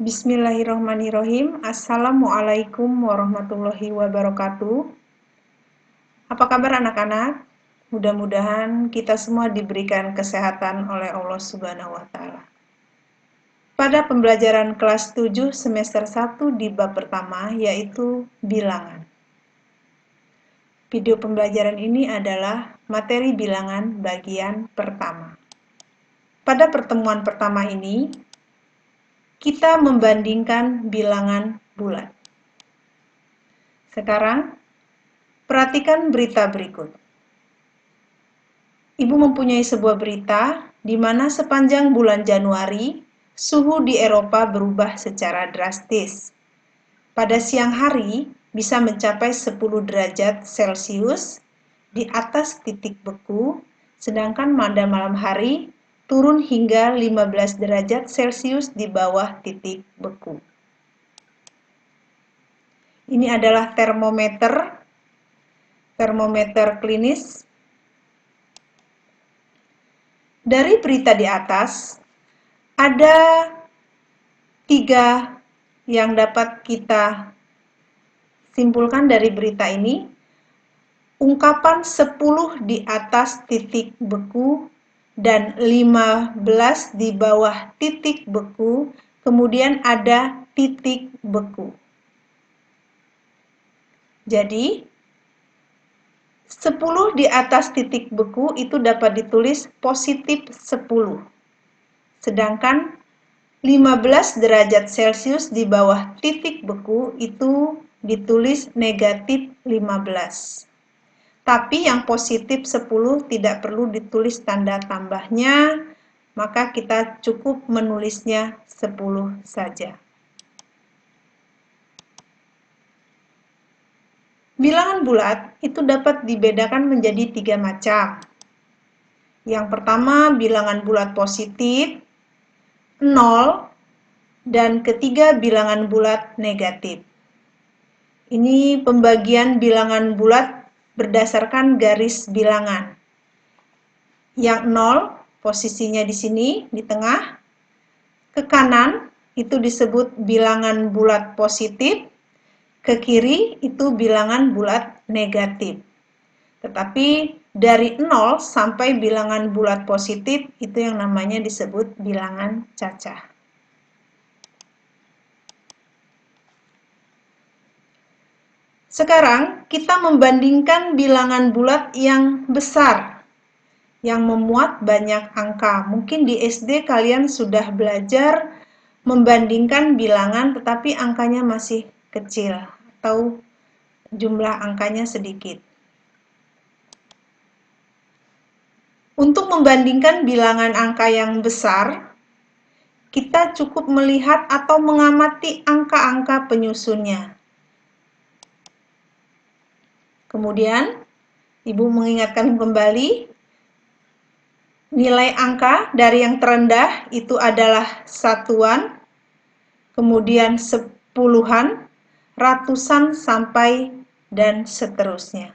Bismillahirrahmanirrahim. Assalamualaikum warahmatullahi wabarakatuh. Apa kabar anak-anak? Mudah-mudahan kita semua diberikan kesehatan oleh Allah Subhanahu wa Ta'ala. Pada pembelajaran kelas 7 semester 1 di bab pertama, yaitu bilangan. Video pembelajaran ini adalah materi bilangan bagian pertama. Pada pertemuan pertama ini, kita membandingkan bilangan bulat. Sekarang, perhatikan berita berikut. Ibu mempunyai sebuah berita di mana sepanjang bulan Januari, suhu di Eropa berubah secara drastis. Pada siang hari, bisa mencapai 10 derajat Celcius di atas titik beku, sedangkan pada malam hari turun hingga 15 derajat Celcius di bawah titik beku. Ini adalah termometer klinis. Dari berita di atas, ada 3 yang dapat kita simpulkan dari berita ini. Ungkapan 10 di atas titik beku dan 15 di bawah titik beku, kemudian ada titik beku. Jadi, 10 di atas titik beku itu dapat ditulis positif 10. Sedangkan 15 derajat Celcius di bawah titik beku itu ditulis negatif 15. Tapi yang positif 10 tidak perlu ditulis tanda tambahnya, maka kita cukup menulisnya 10 saja. Bilangan bulat itu dapat dibedakan menjadi 3 macam. Yang pertama, bilangan bulat positif, 0, dan ketiga, bilangan bulat negatif. Ini pembagian bilangan bulat berdasarkan garis bilangan. Yang 0, posisinya di sini, di tengah. Ke kanan, itu disebut bilangan bulat positif. Ke kiri itu bilangan bulat negatif. Tetapi dari 0 sampai bilangan bulat positif itu yang namanya disebut bilangan cacah. Sekarang kita membandingkan bilangan bulat yang besar, yang memuat banyak angka. Mungkin di SD kalian sudah belajar membandingkan bilangan tetapi angkanya masih kecil atau jumlah angkanya sedikit. Untuk membandingkan bilangan angka yang besar, kita cukup melihat atau mengamati angka-angka penyusunnya. Kemudian, Ibu mengingatkan kembali, nilai angka dari yang terendah itu adalah satuan, kemudian sepuluhan, ratusan, sampai dan seterusnya.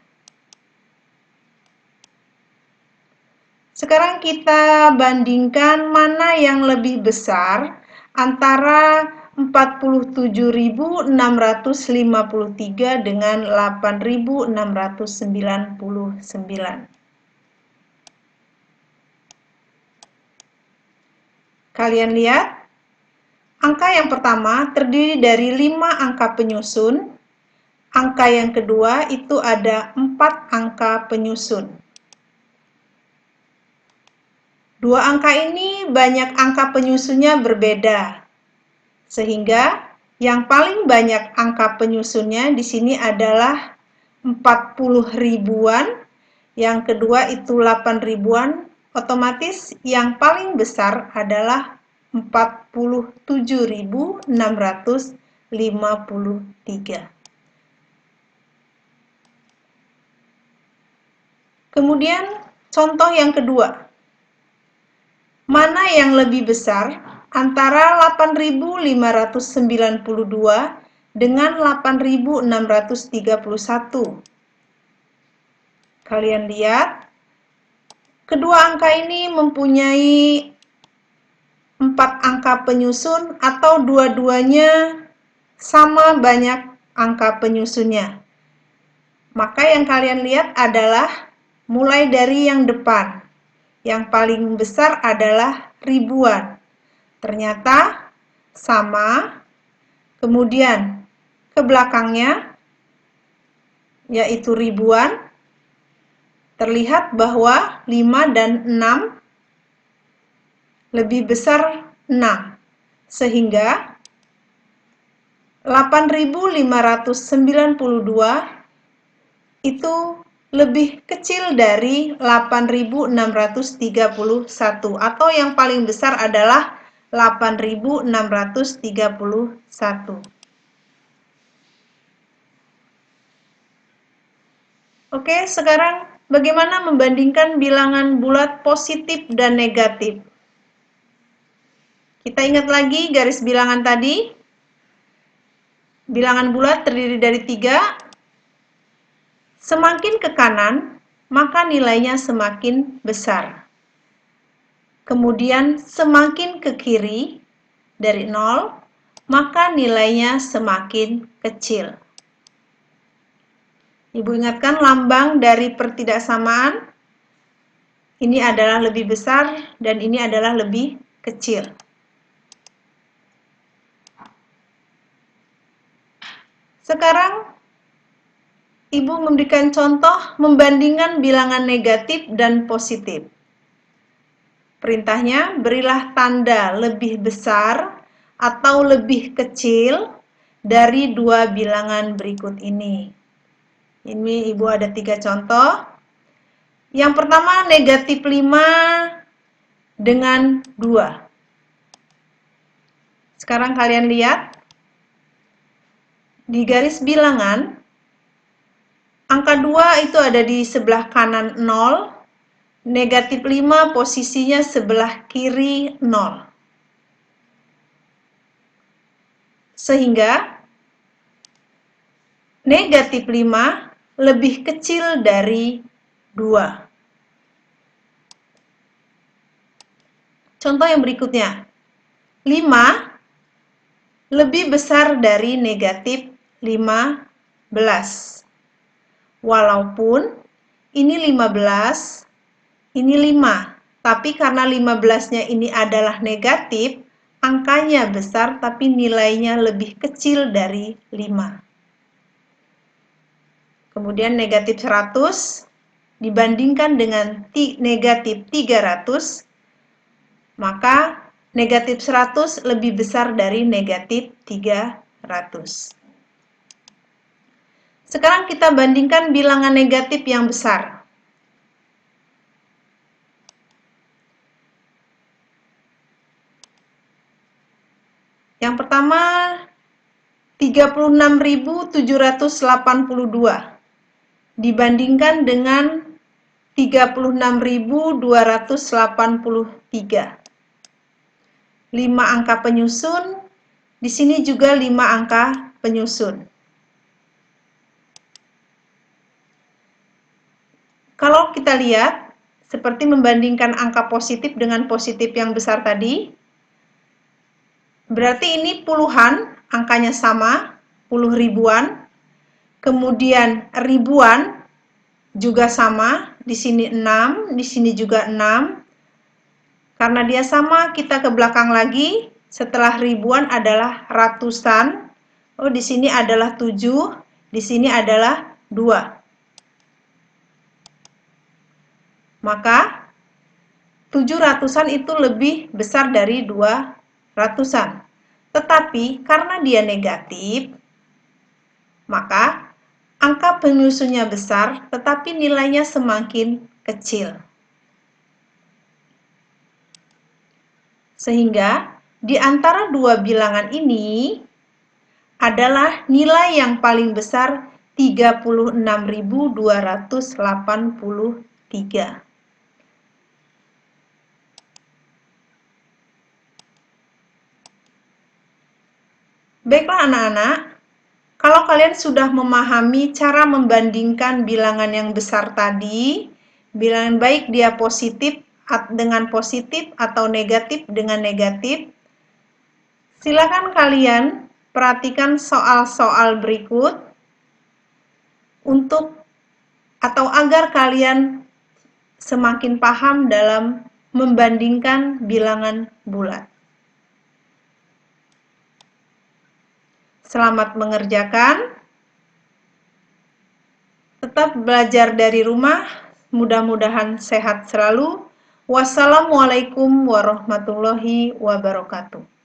Sekarang kita bandingkan mana yang lebih besar antara 47.653 dengan 8.699. Kalian lihat, angka yang pertama terdiri dari 5 angka penyusun. Angka yang kedua itu ada 4 angka penyusun. Dua angka ini banyak angka penyusunnya berbeda, sehingga yang paling banyak angka penyusunnya di sini adalah 40 ribuan, yang kedua itu 8 ribuan, otomatis yang paling besar adalah 47.653. Kemudian contoh yang kedua. Mana yang lebih besar antara 8.592 dengan 8.631? Kalian lihat, kedua angka ini mempunyai 4 angka penyusun atau dua-duanya sama banyak angka penyusunnya. Maka yang kalian lihat adalah mulai dari yang depan. Yang paling besar adalah ribuan. Ternyata sama. Kemudian ke belakangnya yaitu ribuan. Terlihat bahwa 5 dan 6 lebih besar 6. Sehingga 8.592 itu lebih kecil dari 8.631 atau yang paling besar adalah 8.631. Oke, sekarang bagaimana membandingkan bilangan bulat positif dan negatif? Kita ingat lagi garis bilangan tadi. Bilangan bulat terdiri dari 3. Semakin ke kanan, maka nilainya semakin besar. Kemudian semakin ke kiri, dari 0, maka nilainya semakin kecil. Ibu ingatkan lambang dari pertidaksamaan. Ini adalah lebih besar dan ini adalah lebih kecil. Sekarang, Ibu memberikan contoh membandingkan bilangan negatif dan positif. Perintahnya, berilah tanda lebih besar atau lebih kecil dari dua bilangan berikut ini. Ini Ibu ada 3 contoh. Yang pertama, negatif 5 dengan 2. Sekarang kalian lihat, di garis bilangan, angka 2 itu ada di sebelah kanan 0, negatif 5 posisinya sebelah kiri 0. Sehingga negatif 5 lebih kecil dari 2. Contoh yang berikutnya, 5 lebih besar dari negatif 15. Walaupun ini 15, ini 5. Tapi karena 15-nya ini adalah negatif, angkanya besar tapi nilainya lebih kecil dari 5. Kemudian negatif 100 dibandingkan dengan negatif 300, maka negatif 100 lebih besar dari negatif 300. Sekarang kita bandingkan bilangan negatif yang besar. Yang pertama, 36.782 dibandingkan dengan 36.283. 5 angka penyusun, di sini juga 5 angka penyusun. Kalau kita lihat, seperti membandingkan angka positif dengan positif yang besar tadi, berarti ini puluhan, angkanya sama, puluh ribuan. Kemudian ribuan juga sama, di sini 6, di sini juga 6. Karena dia sama, kita ke belakang lagi. Setelah ribuan adalah ratusan. Oh, di sini adalah 7, di sini adalah 2. Maka 700-an itu lebih besar dari 200-an. Tetapi karena dia negatif, maka angka penyusunnya besar, tetapi nilainya semakin kecil. Sehingga di antara dua bilangan ini adalah nilai yang paling besar 36.283. Baiklah anak-anak, kalau kalian sudah memahami cara membandingkan bilangan yang besar tadi, bilangan baik dia positif dengan positif atau negatif dengan negatif. Silakan kalian perhatikan soal-soal berikut agar kalian semakin paham dalam membandingkan bilangan bulat. Selamat mengerjakan. Tetap belajar dari rumah. Mudah-mudahan sehat selalu. Wassalamualaikum warahmatullahi wabarakatuh.